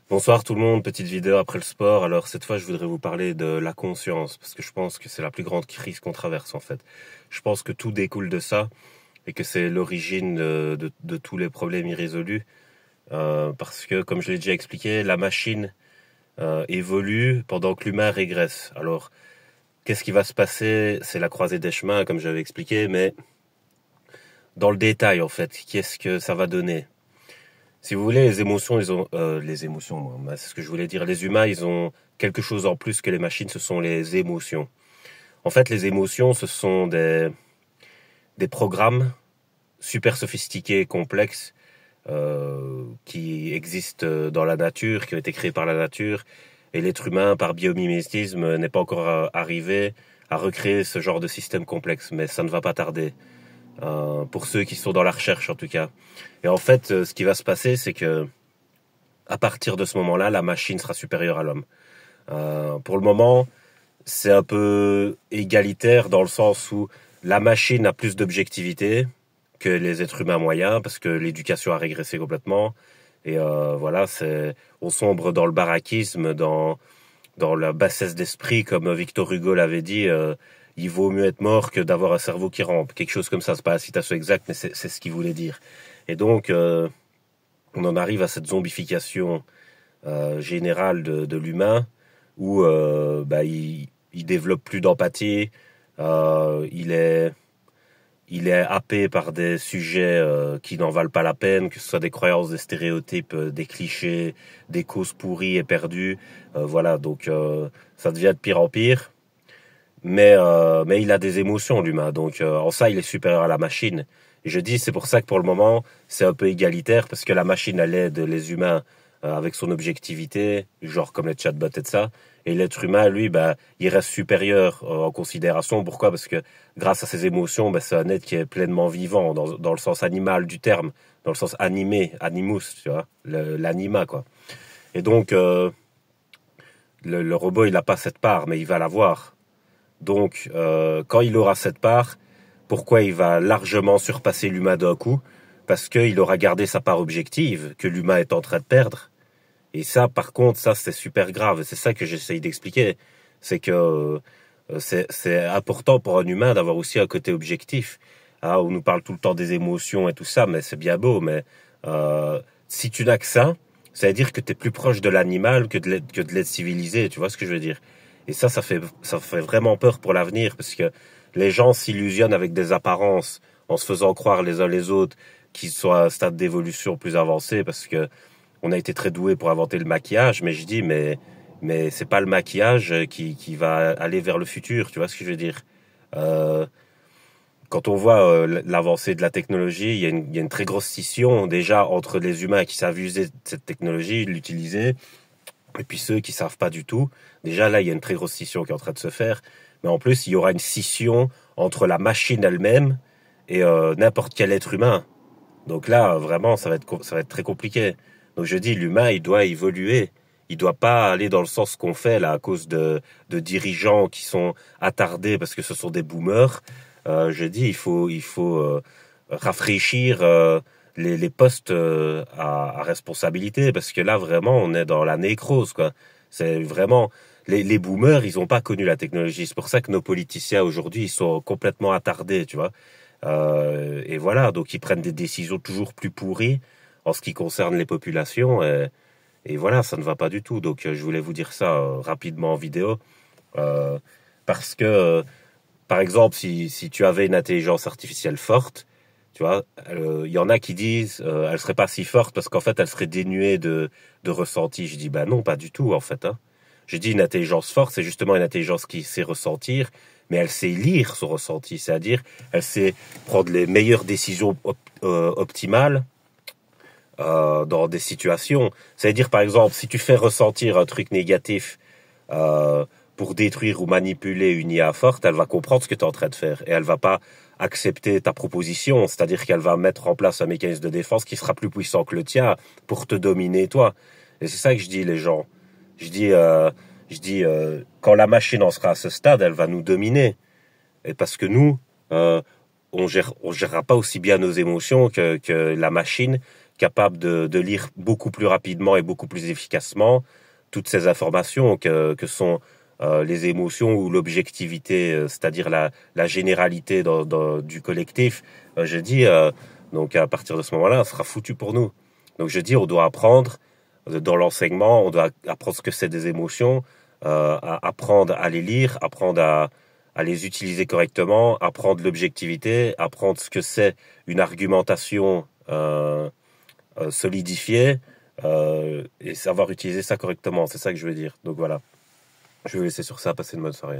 Bonsoir tout le monde, petite vidéo après le sport. Alors cette fois je voudrais vous parler de la conscience, parce que je pense que c'est la plus grande crise qu'on traverse en fait. Je pense que tout découle de ça, et que c'est l'origine de tous les problèmes irrésolus. Parce que comme je l'ai déjà expliqué, la machine évolue pendant que l'humain régresse. Alors qu'est-ce qui va se passer? C'est la croisée des chemins comme j'avais expliqué, mais dans le détail en fait, qu'est-ce que ça va donner? Si vous voulez, les émotions, ils ont les émotions, moi, c'est ce que je voulais dire. Les humains, ils ont quelque chose en plus que les machines, ce sont les émotions. En fait, les émotions, ce sont des programmes super sophistiqués, complexes, qui existent dans la nature, qui ont été créés par la nature. Et l'être humain, par biomimétisme, n'est pas encore arrivé à recréer ce genre de système complexe. Mais ça ne va pas tarder. Pour ceux qui sont dans la recherche en tout cas. Et en fait, ce qui va se passer, c'est que à partir de ce moment-là, la machine sera supérieure à l'homme. Pour le moment, c'est un peu égalitaire dans le sens où la machine a plus d'objectivité que les êtres humains moyens, parce que l'éducation a régressé complètement. Et voilà, on sombre dans le baraquisme, dans la bassesse d'esprit, comme Victor Hugo l'avait dit. Il vaut mieux être mort que d'avoir un cerveau qui rampe. Quelque chose comme ça, c'est pas la citation exacte, mais c'est ce qu'il voulait dire. Et donc, on en arrive à cette zombification générale de l'humain, où il développe plus d'empathie, il est happé par des sujets qui n'en valent pas la peine, que ce soit des croyances, des stéréotypes, des clichés, des causes pourries et perdues. Voilà, donc ça devient de pire en pire. Mais il a des émotions, l'humain. Donc en ça, il est supérieur à la machine. Et je dis, c'est pour ça que pour le moment, c'est un peu égalitaire, parce que la machine, elle aide les humains avec son objectivité, genre comme les chatbots et de ça. Et l'être humain, lui, il reste supérieur en considération. Pourquoi? Parce que grâce à ses émotions, c'est un être qui est pleinement vivant, dans le sens animal du terme, dans le sens animé, animus, tu vois, l'anima, quoi. Et donc, le robot, il n'a pas cette part, mais il va l'avoir. Donc, quand il aura cette part, pourquoi il va largement surpasser l'humain d'un coup? Parce qu'il aura gardé sa part objective, que l'humain est en train de perdre. Et ça, par contre, ça, c'est super grave. C'est ça que j'essaye d'expliquer. C'est que c'est important pour un humain d'avoir aussi un côté objectif. Ah, on nous parle tout le temps des émotions et tout ça, mais c'est bien beau. Mais si tu n'as que ça veut dire que tu es plus proche de l'animal que de l'être civilisé. Tu vois ce que je veux dire? Et ça fait vraiment peur pour l'avenir, parce que les gens s'illusionnent avec des apparences en se faisant croire les uns les autres qu'ils sont à un stade d'évolution plus avancé, parce que on a été très doués pour inventer le maquillage, mais je dis, mais c'est pas le maquillage qui va aller vers le futur, tu vois ce que je veux dire? Quand on voit l'avancée de la technologie, il y a une très grosse scission déjà entre les humains qui savent user cette technologie, l'utiliser, et puis ceux qui savent pas du tout. Déjà là, il y a une très grosse scission qui est en train de se faire. Mais en plus, il y aura une scission entre la machine elle-même et n'importe quel être humain. Donc là, vraiment, ça va être très compliqué. Donc je dis, l'humain, il doit évoluer. Il doit pas aller dans le sens qu'on fait là à cause de dirigeants qui sont attardés parce que ce sont des boomers. Je dis, il faut rafraîchir les postes à responsabilité, parce que là vraiment on est dans la nécrose, quoi. C'est vraiment les boomers, ils ont pas connu la technologie. C'est pour ça que nos politiciens aujourd'hui ils sont complètement attardés, tu vois. Et voilà, donc ils prennent des décisions toujours plus pourries en ce qui concerne les populations, et voilà, ça ne va pas du tout. Donc je voulais vous dire ça rapidement en vidéo, euh, parce que par exemple, si tu avais une intelligence artificielle forte, tu vois, il y en a qui disent elle serait pas si forte parce qu'en fait elle serait dénuée de ressenti. Je dis non, pas du tout en fait. Hein. Je dis une intelligence forte, c'est justement une intelligence qui sait ressentir, mais elle sait lire son ressenti, c'est-à-dire elle sait prendre les meilleures décisions optimales dans des situations. C'est-à-dire par exemple, si tu fais ressentir un truc négatif pour détruire ou manipuler une IA forte, elle va comprendre ce que tu es en train de faire et elle va pas accepter ta proposition, c'est-à-dire qu'elle va mettre en place un mécanisme de défense qui sera plus puissant que le tien pour te dominer toi. Et c'est ça que je dis les gens. Quand la machine en sera à ce stade, elle va nous dominer. Et parce que nous, on gérera pas aussi bien nos émotions que la machine capable de lire beaucoup plus rapidement et beaucoup plus efficacement toutes ces informations que sont les émotions ou l'objectivité, c'est-à-dire la généralité du collectif. Je dis, donc à partir de ce moment-là, ça sera foutu pour nous. Donc je dis, on doit apprendre dans l'enseignement, on doit apprendre ce que c'est des émotions, apprendre à les lire, apprendre à les utiliser correctement, apprendre l'objectivité, apprendre ce que c'est une argumentation solidifiée et savoir utiliser ça correctement. C'est ça que je veux dire. Donc voilà, je vais vous laisser sur ça, passer une bonne soirée.